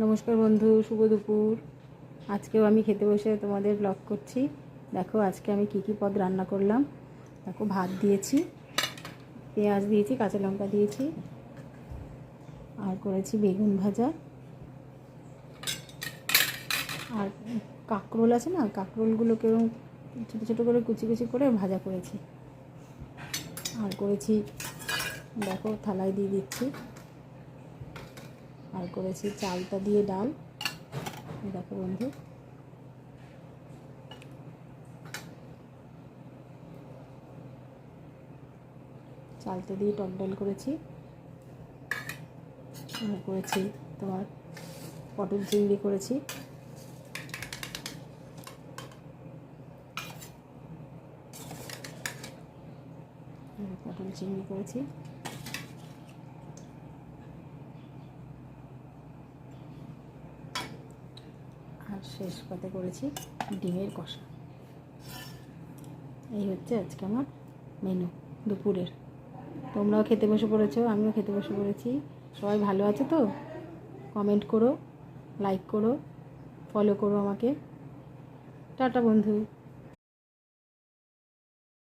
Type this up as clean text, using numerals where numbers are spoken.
নমস্কার বন্ধু, শুভ দুপুর। আজকেও আমি খেতে বসে তোমাদের ব্লগ করছি। দেখো আজকে আমি কি পদ রান্না করলাম। দেখো ভাত দিয়েছি, পেঁয়াজ দিয়েছি, কাঁচা লঙ্কা দিয়েছি, আর করেছি বেগুন ভাজা, আর কাঁকরোল আছে না, কাঁকরোলগুলোকে এরকম ছোটো ছোটো করে কুচি কুচি করে ভাজা করেছি। আর করেছি, দেখো থালায় দিয়ে দিচ্ছি, আর করেছি চালটা দিয়ে ডাল। দেখো বন্ধু, চালটা দিয়ে টক ডাল করেছি। আর করেছি তোমার পটল চিংড়ি করেছি। পটল চিংড়ি করেছি। আর শেষ পাতে করেছি ডিমের কষা। এই হচ্ছে আজকে আমার মেনু দুপুরের। তোমরাও খেতে বসে পড়েছো, আমিও খেতে বসে পড়েছি। সবাই ভালো আছো তো? কমেন্ট করো, লাইক করো, ফলো করো আমাকে। টাটা বন্ধু।